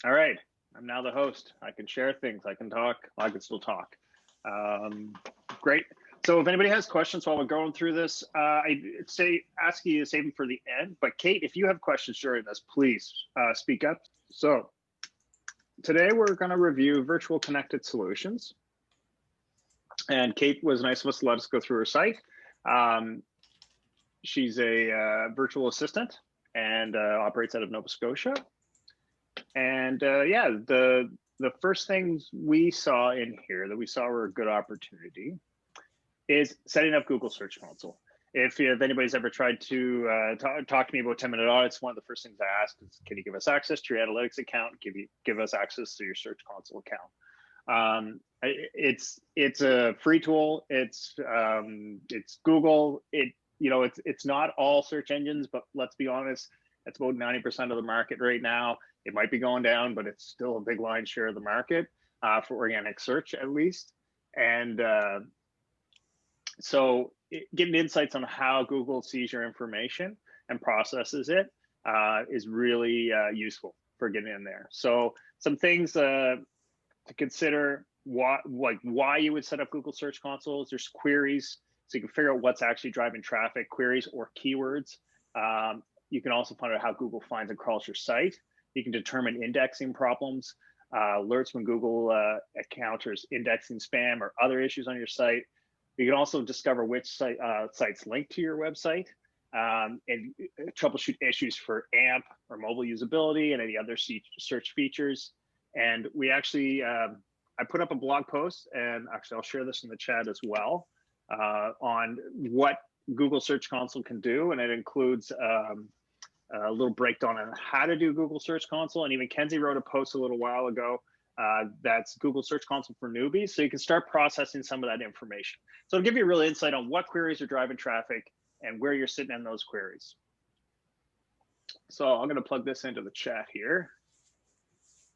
All right, I'm now the host. I can share things. I can talk. I can still talk. Great. So if anybody has questions while we're going through this, I'd say ask you to save them for the end. But Kate, if you have questions during this, please speak up. So today we're going to review virtual connected solutions. And Kate was nice of us to let us go through her site. She's a virtual assistant and operates out of Nova Scotia. And yeah, the first things we saw in here that we saw were a good opportunity is setting up Google Search Console. If anybody's ever tried to talk to me about 10-minute audits, one of the first things I ask is, can you give us access to your analytics account? Give us access to your Search Console account. It's a free tool. It's Google. It's not all search engines, but let's be honest, it's about 90% of the market right now. It might be going down, but it's still a big line share of the market for organic search, at least. And so getting insights on how Google sees your information and processes it is really useful for getting in there. So some things to consider: why you would set up Google Search Consoles. There's queries, so you can figure out what's actually driving traffic, queries or keywords. You can also find out how Google finds and crawls your site. You can determine indexing problems, alerts when Google encounters indexing spam or other issues on your site. You can also discover which sites link to your website and troubleshoot issues for AMP or mobile usability and any other search features. And we actually, I put up a blog post, and actually I'll share this in the chat as well, on what Google Search Console can do. And it includes a little breakdown on how to do Google Search Console. And even Kenzie wrote a post a little while ago that's Google Search Console for newbies. So you can start processing some of that information. So it'll give you a real insight on what queries are driving traffic and where you're sitting in those queries. So I'm going to plug this into the chat here.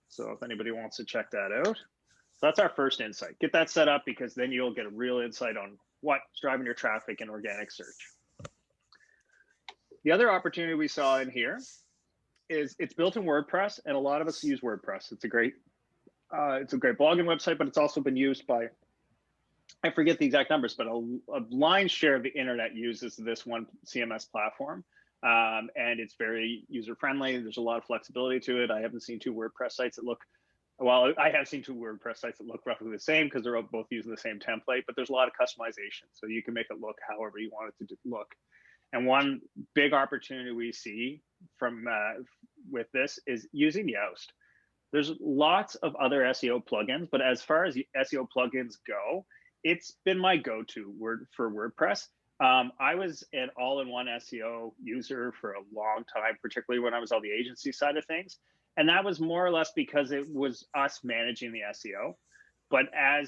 So if anybody wants to check that out. So that's our first insight. Get that set up, because then you'll get a real insight on what's driving your traffic in organic search. The other opportunity we saw in here is it's built in WordPress, and a lot of us use WordPress. It's a great blogging website, but it's also been used by, I forget the exact numbers, but a lion's share of the internet uses this one CMS platform. And it's very user-friendly. There's a lot of flexibility to it. I haven't seen two WordPress sites that look, well, I have seen two WordPress sites that look roughly the same because they're both using the same template, but there's a lot of customization. So you can make it look however you want it to look. And one big opportunity we see from with this is using Yoast. There's lots of other SEO plugins, but as far as SEO plugins go, it's been my go-to word for WordPress. I was an all-in-one SEO user for a long time, particularly when I was on the agency side of things. And that was more or less because it was us managing the SEO. But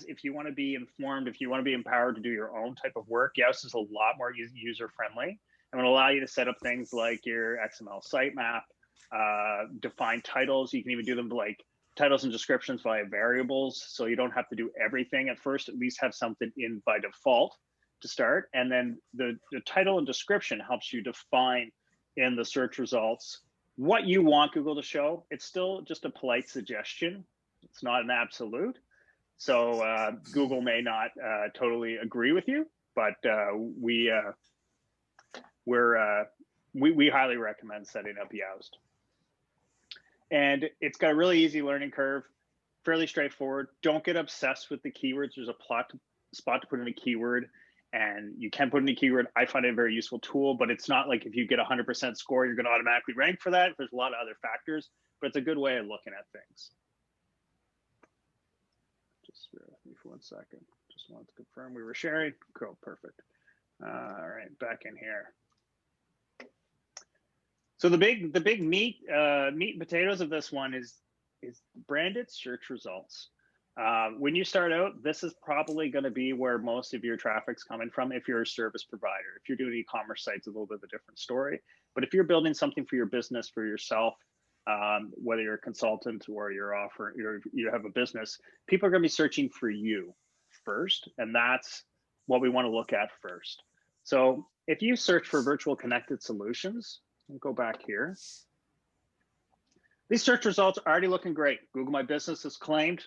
if you want to be informed, if you want to be empowered to do your own type of work, Yoast is a lot more user-friendly and will allow you to set up things like your XML sitemap, define titles. You can even do them like titles and descriptions via variables. So you don't have to do everything at first, at least have something in by default to start. And then the title and description helps you define in the search results what you want Google to show. It's still just a polite suggestion. It's not an absolute. So Google may not totally agree with you, but we highly recommend setting up Yoast. And it's got a really easy learning curve, fairly straightforward. Don't get obsessed with the keywords. There's a spot to put in a keyword, and you can put in a keyword. I find it a very useful tool, but it's not like if you get a 100% score, you're going to automatically rank for that. There's a lot of other factors, but it's a good way of looking at things. Just bear with me for 1 second. Just wanted to confirm we were sharing. Cool, perfect. All right, back in here. So the big meat and potatoes of this one is branded search results. When you start out, this is probably going to be where most of your traffic's coming from if you're a service provider. If you're doing e-commerce sites, a little bit of a different story. But if you're building something for your business, for yourself, whether you're a consultant or you have a business, people are going to be searching for you first, and that's what we want to look at first. So if you search for virtual connected solutions, we'll go back here. These search results are already looking great. Google My Business is claimed,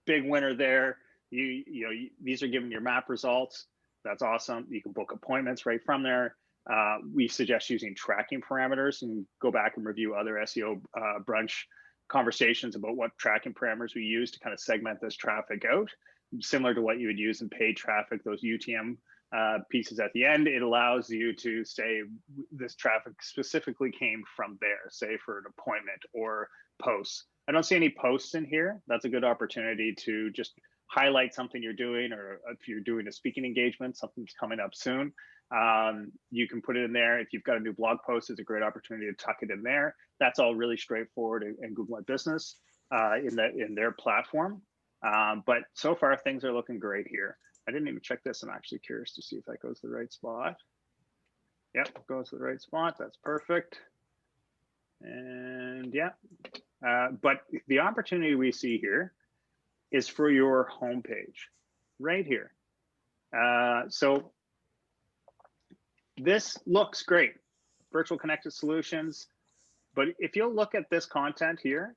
big winner there. These are giving your map results. That's awesome. You can book appointments right from there. We suggest using tracking parameters, and go back and review other SEO brunch conversations about what tracking parameters we use to kind of segment this traffic out, similar to what you would use in paid traffic, those UTM pieces at the end. It allows you to say this traffic specifically came from there, say for an appointment or posts. I don't see any posts in here. That's a good opportunity to just highlight something you're doing, or if you're doing a speaking engagement, something's coming up soon. You can put it in there. If you've got a new blog post, it's a great opportunity to tuck it in there. That's all really straightforward in Google My Business in their platform. But so far, things are looking great here. I didn't even check this. I'm actually curious to see if that goes to the right spot. Yep, it goes to the right spot. That's perfect. And yeah, but the opportunity we see here is for your homepage right here. So this looks great, virtual connected solutions. But if you'll look at this content here,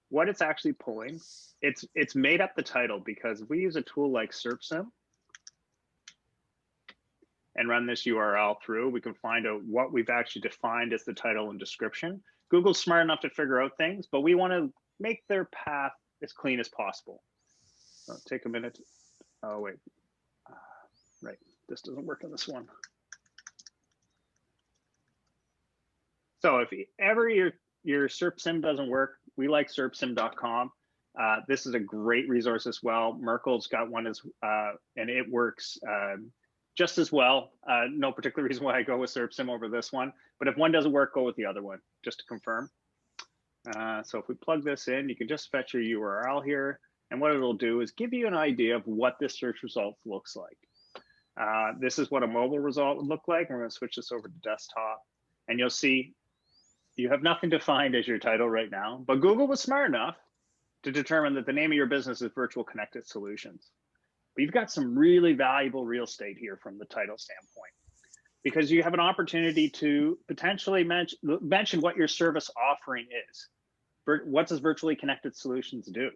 what it's actually pulling, it's made up the title, because if we use a tool like SERPsim and run this URL through, we can find out what we've actually defined as the title and description. Google's smart enough to figure out things, but we want to make their path as clean as possible. So take a minute. Oh, wait. Right. This doesn't work on this one. So if ever your SERPsim doesn't work, we like SERPsim.com. This is a great resource as well. Merkel's got one and it works just as well. No particular reason why I go with SERPsim over this one, but if one doesn't work, go with the other one, just to confirm. So if we plug this in, you can just fetch your URL here, and what it'll do is give you an idea of what this search result looks like. This is what a mobile result would look like. I'm going to switch this over to desktop, and you'll see you have nothing defined as your title right now, but Google was smart enough to determine that the name of your business is Virtual Connected Solutions. But you've got some really valuable real estate here from the title standpoint, because you have an opportunity to potentially mention what your service offering is. What does Virtually Connected Solutions do?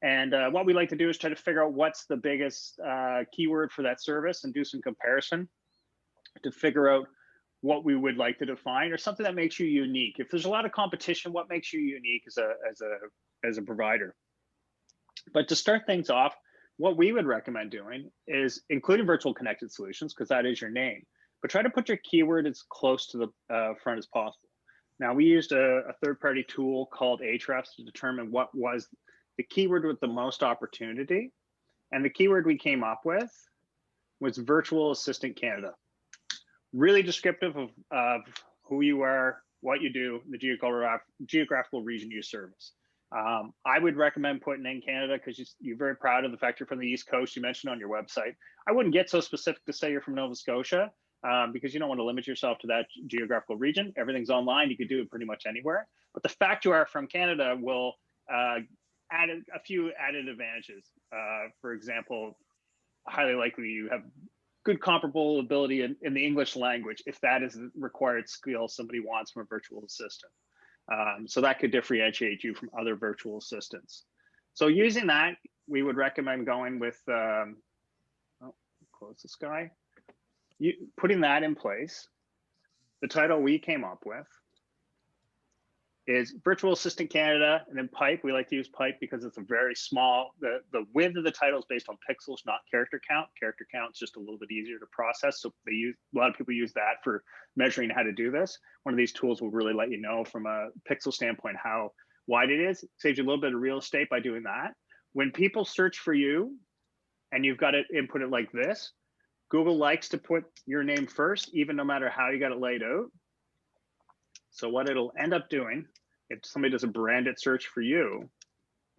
And what we like to do is try to figure out what's the biggest keyword for that service, and do some comparison to figure out what we would like to define, or something that makes you unique. If there's a lot of competition, what makes you unique as a provider? But to start things off, what we would recommend doing is including Virtual Connected Solutions, because that is your name, but try to put your keyword as close to the front as possible. Now, we used a third-party tool called Ahrefs to determine what was the keyword with the most opportunity. And the keyword we came up with was Virtual Assistant Canada. Really descriptive of who you are, what you do, the geographical region you service. I would recommend putting in Canada, because you're very proud of the fact you're from the East Coast. You mentioned on your website. I wouldn't get so specific to say you're from Nova Scotia, because you don't want to limit yourself to that geographical region. Everything's online. You could do it pretty much anywhere. But the fact you are from Canada will add a few added advantages. For example, highly likely you have good comparable ability in the English language, if that is the required skill somebody wants from a virtual assistant. So that could differentiate you from other virtual assistants. So using that, we would recommend going with, close this guy. Putting that in place. The title we came up with is Virtual Assistant Canada, and then pipe. We like to use pipe because it's a very small, the width of the title is based on pixels, not character count. Character count is just a little bit easier to process. So a lot of people use that for measuring how to do this. One of these tools will really let you know from a pixel standpoint how wide it is. It saves you a little bit of real estate by doing that. When people search for you and you've got it inputted like this, Google likes to put your name first, even no matter how you got it laid out. So what it'll end up doing, if somebody does a branded search for you,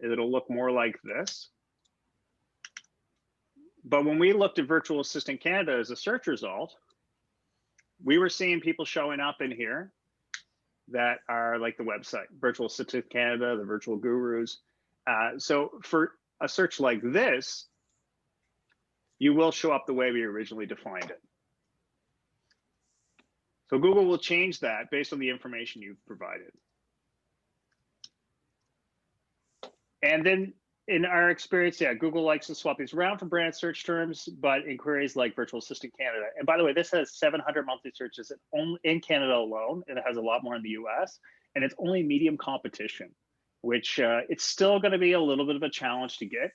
is it'll look more like this. But when we looked at Virtual Assistant Canada as a search result, we were seeing people showing up in here that are like the website, Virtual Assistant Canada, the Virtual Gurus. So for a search like this, you will show up the way we originally defined it. So Google will change that based on the information you've provided. And then in our experience, yeah, Google likes to swap these around for brand search terms, but in queries like Virtual Assistant Canada. And by the way, this has 700 monthly searches in Canada alone, and it has a lot more in the US, and it's only medium competition, which it's still going to be a little bit of a challenge to get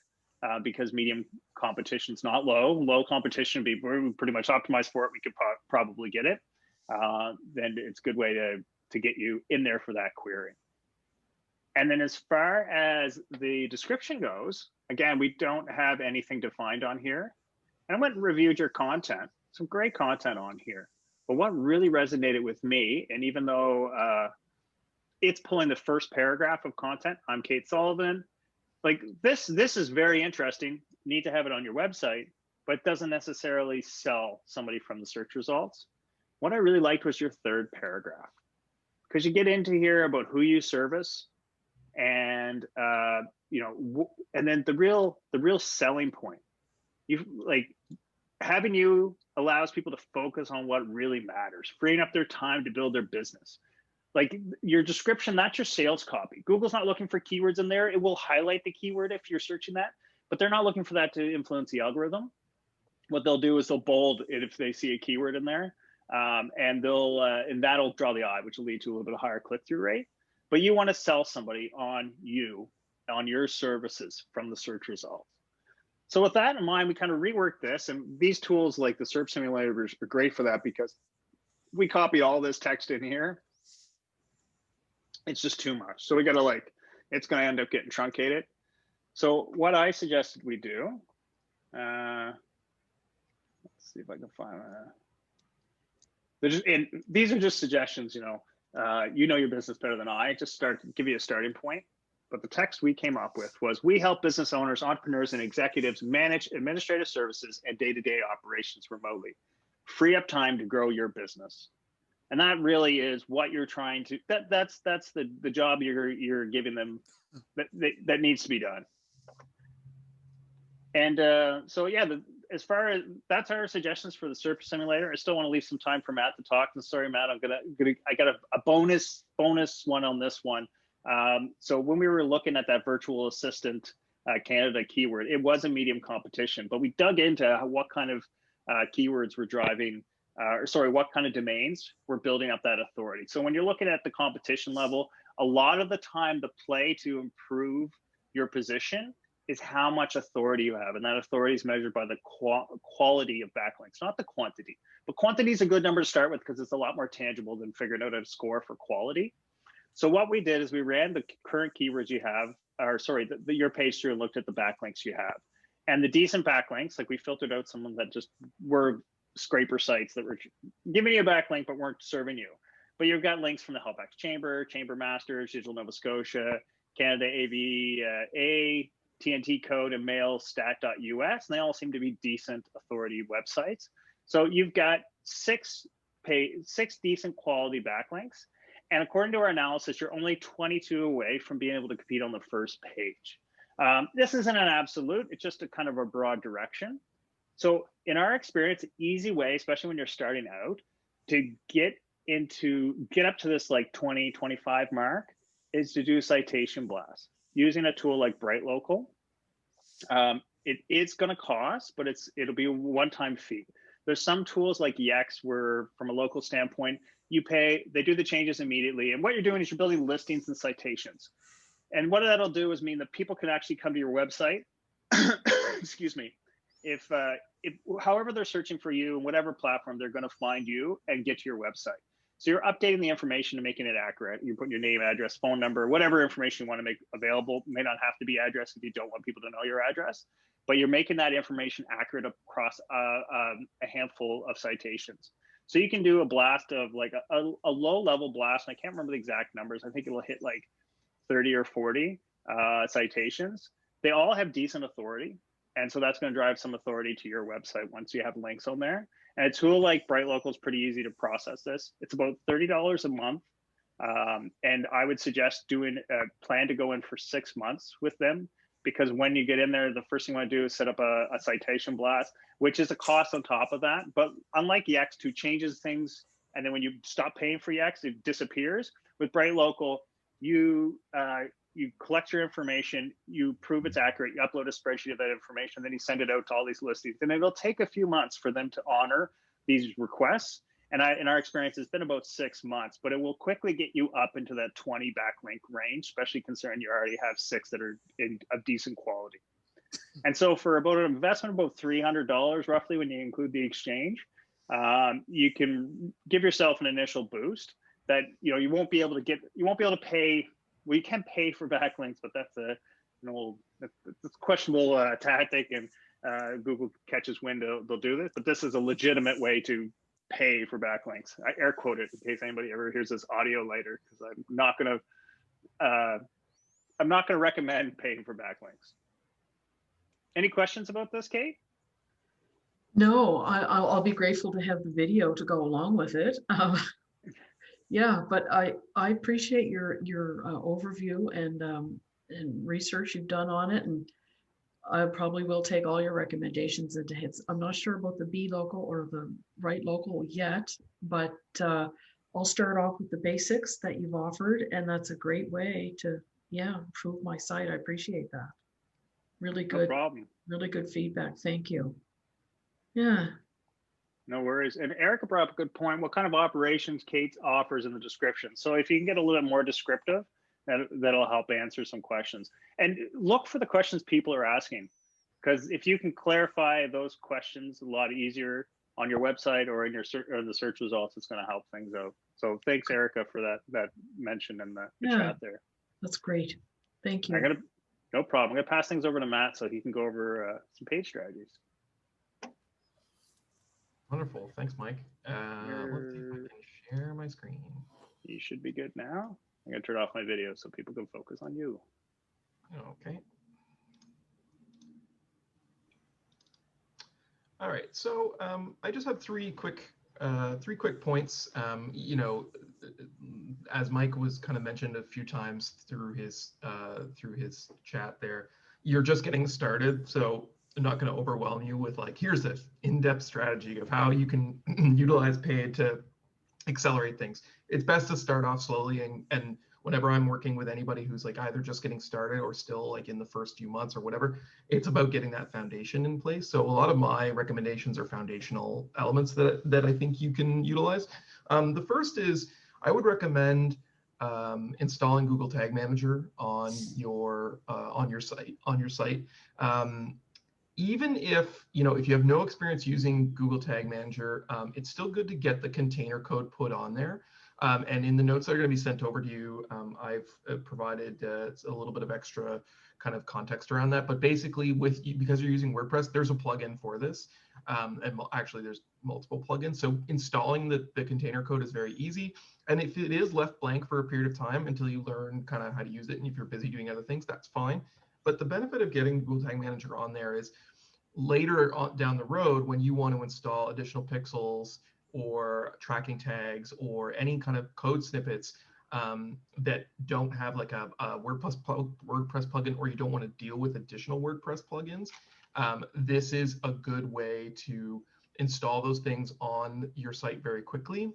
because medium competition is not low. Low competition, we pretty much optimized for it. We could probably get it. Then it's a good way to get you in there for that query. And then as far as the description goes, again, we don't have anything defined on here. And I went and reviewed your content, some great content on here. But what really resonated with me, and even though it's pulling the first paragraph of content, I'm Kate Sullivan, like this is very interesting, need to have it on your website, but doesn't necessarily sell somebody from the search results. What I really liked was your third paragraph, because you get into here about who you service, and and then the real selling point. You like having you allows people to focus on what really matters, freeing up their time to build their business. Like your description, that's your sales copy. Google's not looking for keywords in there. It will highlight the keyword if you're searching that, but they're not looking for that to influence the algorithm. What they'll do is they'll bold it if they see a keyword in there, and and that'll draw the eye, which will lead to a little bit of higher click-through rate. But you want to sell somebody on your services from the search results. So with that in mind, we kind of reworked this, and these tools like the SERP simulators are great for that because we copy all this text in here. It's just too much. So we got to it's going to end up getting truncated. So what I suggested we do, let's see if I can find these are just suggestions, you know your business better than I. Just give you a starting point. But the text we came up with was, we help business owners, entrepreneurs, and executives manage administrative services and day-to-day operations remotely. Free up time to grow your business. And that really is what you're trying to, that's the job you're giving them that needs to be done. And so yeah, as far as that's our suggestions for the SERP simulator. I still want to leave some time for Matt to talk. And sorry, Matt, I got a bonus one on this one. So when we were looking at that virtual assistant Canada keyword, it was a medium competition, but we dug into what kind of keywords were driving, what kind of domains were building up that authority. So when you're looking at the competition level, a lot of the time the play to improve your position is how much authority you have. And that authority is measured by the quality of backlinks, not the quantity. But quantity is a good number to start with because it's a lot more tangible than figuring out how to score for quality. So what we did is we ran the current keywords you have, your page through and looked at the backlinks you have. And the decent backlinks, like we filtered out some that just were scraper sites that were giving you a backlink but weren't serving you. But you've got links from the Halifax Chamber, Chamber Masters, Digital Nova Scotia, Canada AVA, TNT Code, and mailstat.us, and they all seem to be decent authority websites. So you've got six decent quality backlinks. And according to our analysis, you're only 22 away from being able to compete on the first page. This isn't an absolute, it's just a kind of a broad direction. So in our experience, an easy way, especially when you're starting out, to get up to this 20, 25 mark is to do citation blasts using a tool like BrightLocal. It is going to cost, but it'll be a one-time fee. There's some tools like Yext where, from a local standpoint, you pay, they do the changes immediately. And what you're doing is you're building listings and citations. And what that'll do is mean that people can actually come to your website, excuse me, if however they're searching for you and whatever platform, they're going to find you and get to your website. So you're updating the information and making it accurate. You're putting your name, address, phone number, whatever information you want to make available. It may not have to be address if you don't want people to know your address, but you're making that information accurate across a handful of citations. So you can do a blast of a low level blast. And I can't remember the exact numbers. I think it'll hit 30 or 40 citations. They all have decent authority. And so that's going to drive some authority to your website once you have links on there. And a tool like BrightLocal is pretty easy to process this. It's about $30 a month. And I would suggest doing a plan to go in for 6 months with them, because when you get in there, the first thing you want to do is set up a citation blast, which is a cost on top of that. But unlike Yext, who changes things, and then when you stop paying for Yext, it disappears. With BrightLocal, you you collect your information, you prove it's accurate, you upload a spreadsheet of that information, then you send it out to all these listings. And it'll take a few months for them to honor these requests. And in our experience, it's been about 6 months, but it will quickly get you up into that 20 backlink range, especially considering you already have 6 that are of decent quality. And so for about an investment of about $300 roughly, when you include the exchange, you can give yourself an initial boost that you won't be able to pay. Well, you can pay for backlinks, but that's that's questionable tactic, and Google catches wind, they'll do this. But this is a legitimate way to pay for backlinks. I air quote it in case anybody ever hears this audio later, because I'm not gonna recommend paying for backlinks. Any questions about this, Kate? No, I'll be grateful to have the video to go along with it. Yeah, but I appreciate your overview and research you've done on it, and I probably will take all your recommendations into hits. I'm not sure about the B local or the right local yet, but I'll start off with the basics that you've offered, and that's a great way to improve my site. I appreciate that. Really good. No problem. Really good feedback. Thank you. Yeah. No worries. And Erica brought up a good point. What kind of operations Kate offers in the description? So if you can get a little bit more descriptive, that'll help answer some questions. And look for the questions people are asking, because if you can clarify those questions a lot easier on your website or in your the search results, it's going to help things out. So thanks, Erica, for that mention in the chat there. That's great. Thank you. No problem. I'm going to pass things over to Matt so he can go over some page strategies. Wonderful. Thanks, Mike. Let's see if I can share my screen. You should be good now. I'm going to turn off my video so people can focus on you. Okay. All right. So I just have three quick points. As Mike was kind of mentioned a few times through his chat there, you're just getting started. So I'm not going to overwhelm you with here's the in-depth strategy of how you can utilize paid to accelerate things. It's best to start off slowly, and whenever I'm working with anybody who's either just getting started or still in the first few months or whatever, it's about getting that foundation in place. So a lot of my recommendations are foundational elements that I think you can utilize. The first is I would recommend installing Google Tag Manager on your site. Even if if you have no experience using Google Tag Manager, it's still good to get the container code put on there. And in the notes that are going to be sent over to you, I've provided a little bit of extra kind of context around that. But basically, because you're using WordPress, there's a plugin for this. And actually, there's multiple plugins. So installing the container code is very easy. And if it is left blank for a period of time until you learn kind of how to use it, and if you're busy doing other things, that's fine. But the benefit of getting Google Tag Manager on there is later on down the road, when you want to install additional pixels or tracking tags or any kind of code snippets that don't have a WordPress plugin, or you don't want to deal with additional WordPress plugins, this is a good way to install those things on your site very quickly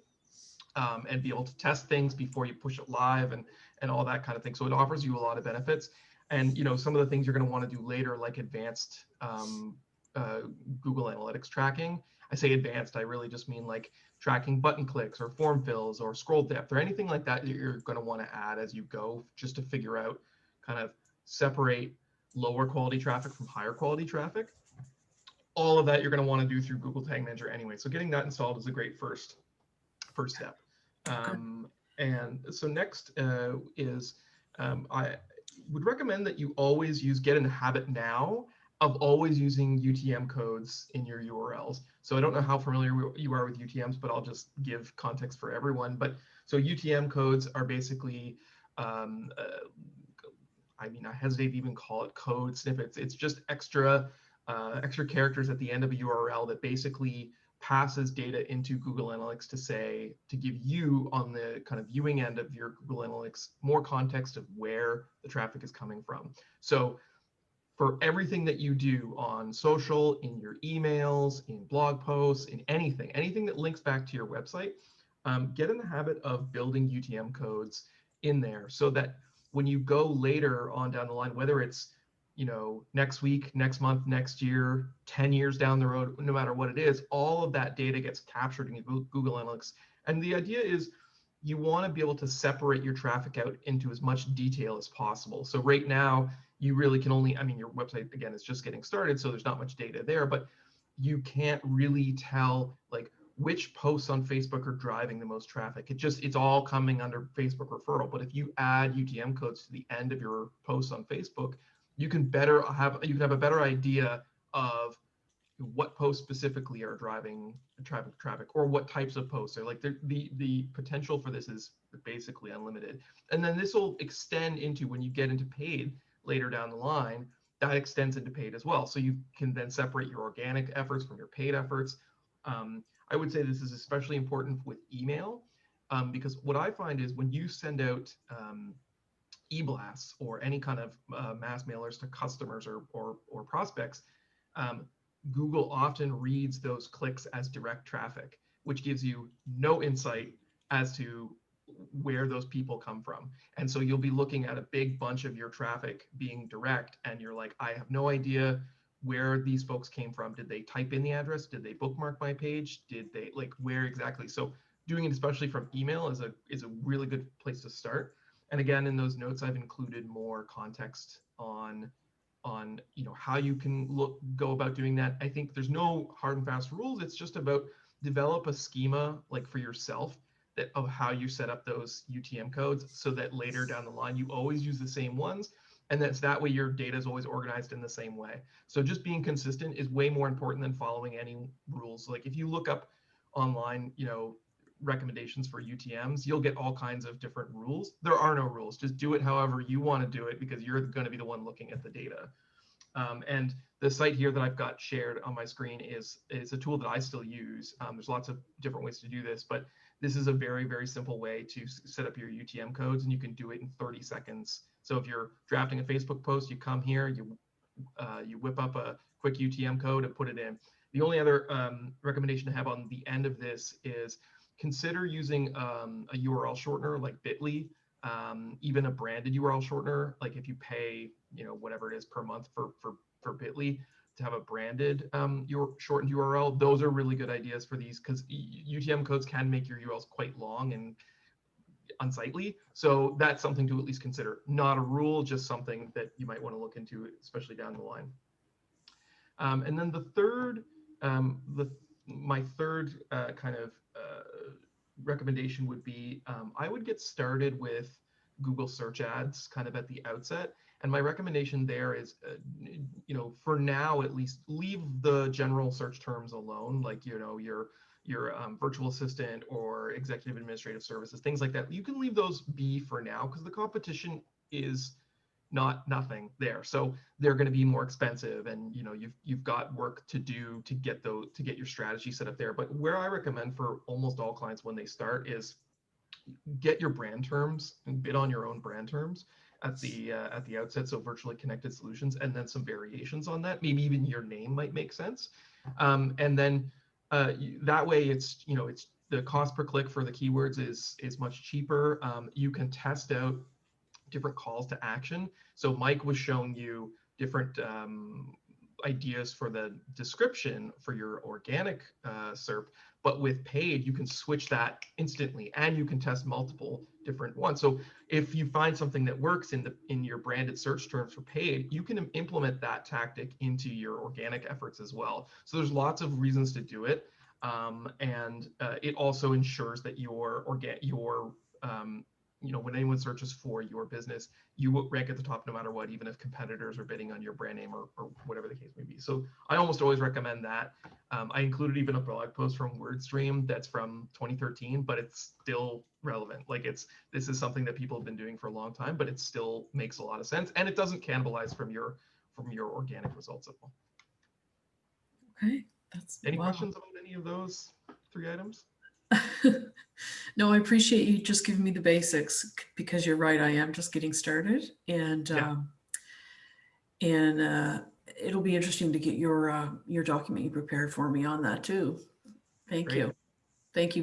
and be able to test things before you push it live and all that kind of thing. So it offers you a lot of benefits. And some of the things you're going to want to do later, like advanced Google Analytics tracking. I say advanced, I really just mean tracking button clicks or form fills or scroll depth or anything like that you're going to want to add as you go, just to figure out, kind of separate lower quality traffic from higher quality traffic. All of that you're going to want to do through Google Tag Manager anyway. So getting that installed is a great first step. And so next is I would recommend that you always get in the habit now of always using UTM codes in your URLs. So I don't know how familiar you are with UTMs, but I'll just give context for everyone. But so UTM codes are basically, I hesitate to even call it code snippets. It's just extra characters at the end of a URL that basically passes data into Google Analytics to give you on the kind of viewing end of your Google Analytics more context of where the traffic is coming from. So for everything that you do on social, in your emails, in blog posts, in anything that links back to your website, get in the habit of building UTM codes in there so that when you go later on down the line, whether it's, you know, next week, next month, next year, 10 years down the road, no matter what it is, all of that data gets captured in Google Analytics. And the idea is you want to be able to separate your traffic out into as much detail as possible. So right now, you really can only, I mean, your website, again, is just getting started, so there's not much data there, but you can't really tell like which posts on Facebook are driving the most traffic. It's all coming under Facebook referral. But if you add UTM codes to the end of your posts on Facebook, you can have a better idea of what posts specifically are driving traffic, or what types of posts are like. The potential for this is basically unlimited. And then this will extend into, when you get into paid later down the line, that extends into paid as well. So you can then separate your organic efforts from your paid efforts. I would say this is especially important with email, because what I find is when you send out e-blasts or any kind of mass mailers to customers or prospects, Google often reads those clicks as direct traffic, which gives you no insight as to where those people come from. And so you'll be looking at a big bunch of your traffic being direct, and you're like, I have no idea where these folks came from. Did they type in the address? Did they bookmark my page? Did they, like, where exactly? So doing it especially from email is a really good place to start. And again, in those notes, I've included more context on you know, how you can go about doing that. I think there's no hard and fast rules. It's just about develop a schema like for yourself of how you set up those UTM codes, so that later down the line you always use the same ones, and that way your data is always organized in the same way. So just being consistent is way more important than following any rules. Like if you look up online, you know, recommendations for UTMs, you'll get all kinds of different rules. There are no rules. Just do it however you want to do it, because you're going to be the one looking at the data. And the site here that I've got shared on my screen is a tool that I still use. There's lots of different ways to do this, but this is a very, very simple way to set up your UTM codes, and you can do it in 30 seconds. So if you're drafting a Facebook post, you come here, you whip up a quick UTM code and put it in. The only other recommendation I have on the end of this is consider using a URL shortener like Bitly, even a branded URL shortener. Like if you pay, you know, whatever it is per month for Bitly to have a branded your shortened URL, those are really good ideas for these, because UTM codes can make your URLs quite long and unsightly. So that's something to at least consider. Not a rule, just something that you might want to look into, especially down the line. And then the third, my third kind of recommendation would be, I would get started with Google search ads kind of at the outset. And my recommendation there is, you know, for now at least, leave the general search terms alone, like, you know, your virtual assistant or executive administrative services, things like that. You can leave those be for now, because the competition is nothing there. So they're going to be more expensive, and you know, you've got work to do to get your strategy set up there. But where I recommend for almost all clients when they start is get your brand terms and bid on your own brand terms at the outset. So virtually connected solutions, and then some variations on that. Maybe even your name might make sense. And then that way, it's, you know, it's the cost per click for the keywords is much cheaper. You can test out different calls to action. So Mike was showing you different ideas for the description for your organic SERP, but with paid, you can switch that instantly, and you can test multiple different ones. So if you find something that works in your branded search terms for paid, you can implement that tactic into your organic efforts as well. So there's lots of reasons to do it, and it also ensures that you know, when anyone searches for your business, you will rank at the top no matter what, even if competitors are bidding on your brand name or whatever the case may be. So I almost always recommend that. I included even a blog post from WordStream that's from 2013, but it's still relevant. Like this is something that people have been doing for a long time, but it still makes a lot of sense, and it doesn't cannibalize from your organic results at all. Okay, that's any questions about any of those 3 items? No, I appreciate you just giving me the basics, because you're right, I am just getting started, and it'll be interesting to get your document you prepared for me on that too. Thank you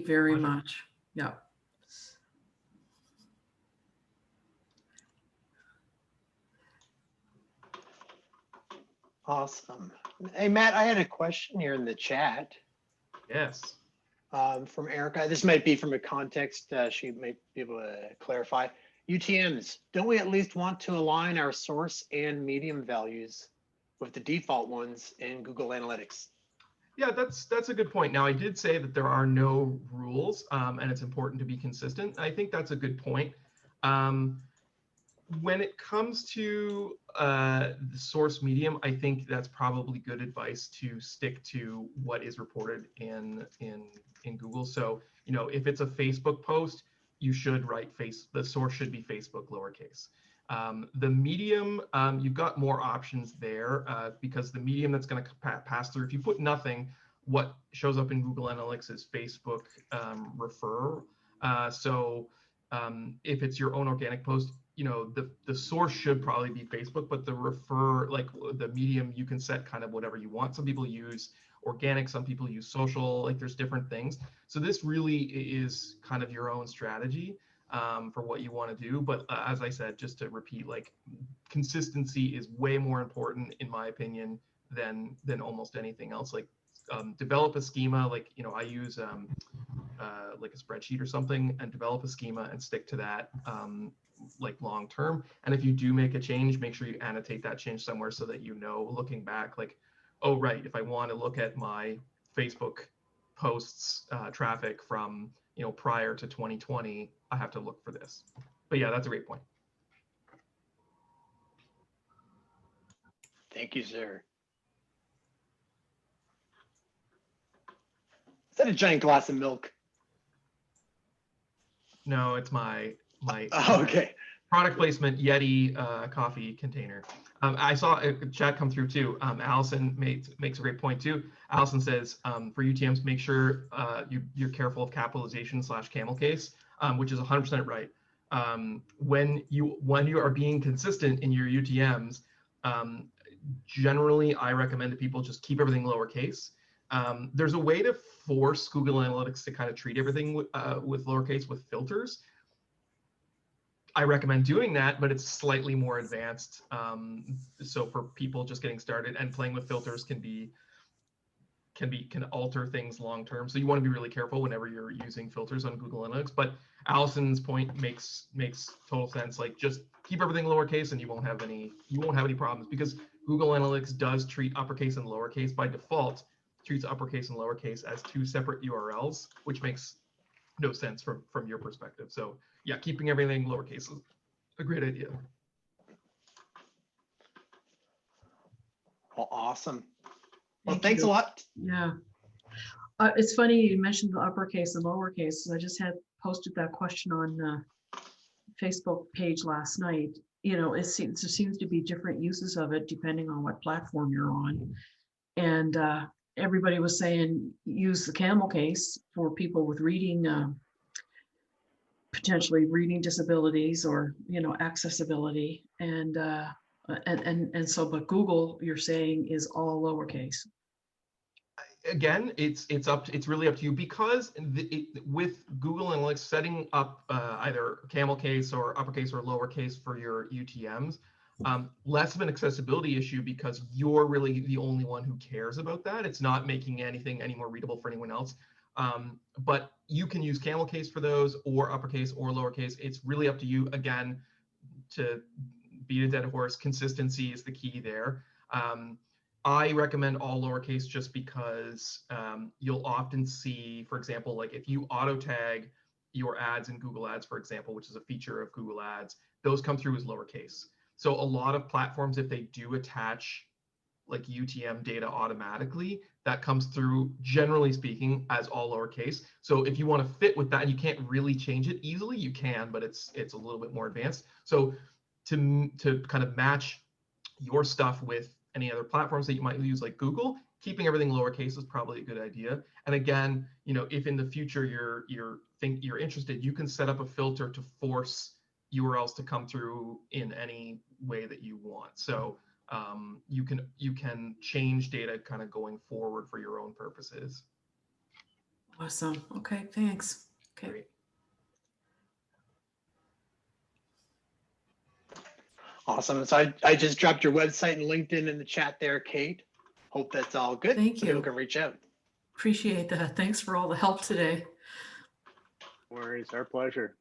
very much. Yeah. Awesome. Hey, Matt, I had a question here in the chat Yes. from Erica. This might be from a context she might be able to clarify. UTMs, don't we at least want to align our source and medium values with the default ones in Google Analytics? Yeah, that's a good point. Now, I did say that there are no rules, and it's important to be consistent. I think that's a good point. When it comes to the source medium, I think that's probably good advice to stick to what is reported in Google. So, you know, if it's a Facebook post, you should write the source should be Facebook lowercase. The medium, you've got more options there because the medium that's going to pass through, if you put nothing, what shows up in Google Analytics is Facebook refer. So if it's your own organic post, you know, the source should probably be Facebook, but the refer, like the medium, you can set kind of whatever you want. Some people use organic, some people use social, like there's different things. So this really is kind of your own strategy for what you want to do. But as I said, just to repeat, like consistency is way more important in my opinion than almost anything else. Like develop a schema, like, you know, I use like a spreadsheet or something and develop a schema and stick to that like long term. And if you do make a change, make sure you annotate that change somewhere so that you know, looking back, like, oh right, if I want to look at my Facebook posts traffic from, you know, prior to 2020, I have to look for this. But yeah, that's a great point. Thank you, sir. Is that a giant glass of milk? No, it's my Oh, okay. Product placement Yeti coffee container. I saw a chat come through too. Allison makes a great point too. Allison says for UTMs, make sure you're careful of capitalization / camel case, which is 100% right. When you are being consistent in your UTMs, generally I recommend to people just keep everything lowercase. There's a way to force Google Analytics to kind of treat everything with lowercase with filters. I recommend doing that, but it's slightly more advanced. So for people just getting started, and playing with filters can alter things long term. So you want to be really careful whenever you're using filters on Google Analytics. But Allison's point makes total sense. Like just keep everything lowercase, and you won't have any problems, because Google Analytics does treat uppercase and lowercase by default. Treats uppercase and lowercase as two separate URLs, which makes no sense from your perspective. So yeah, keeping everything lowercase is a great idea. Well, awesome. Well, thanks a lot. Yeah. It's funny you mentioned the uppercase and lowercase. I just had posted that question on Facebook page last night. You know, there seems to be different uses of it depending on what platform you're on. And everybody was saying use the camel case for people with reading, potentially reading disabilities or, you know, accessibility. And so, but Google, you're saying, is all lowercase. Again, it's really up to you, because with Google Analytics setting up either camel case or uppercase or lowercase for your UTMs, less of an accessibility issue, because you're really the only one who cares about that. It's not making anything any more readable for anyone else. But you can use camel case for those, or uppercase or lowercase. It's really up to you. Again, to beat a dead horse, consistency is the key there. I recommend all lowercase just because you'll often see, for example, like if you auto tag your ads in Google Ads, for example, which is a feature of Google Ads, those come through as lowercase. So a lot of platforms, if they do attach like UTM data automatically, that comes through, generally speaking, as all lowercase. So if you want to fit with that, and you can't really change it easily, you can, but it's a little bit more advanced. So to kind of match your stuff with any other platforms that you might use, like Google, keeping everything lowercase is probably a good idea. And again, you know, if in the future you're interested, you can set up a filter to force URLs to come through in any way that you want. So you can change data kind of going forward for your own purposes. Awesome. Okay, thanks. Okay. Great. Awesome. So I just dropped your website and LinkedIn in the chat there, Kate. Hope that's all good. Thank you. People can reach out. Appreciate that. Thanks for all the help today. No worries, our pleasure.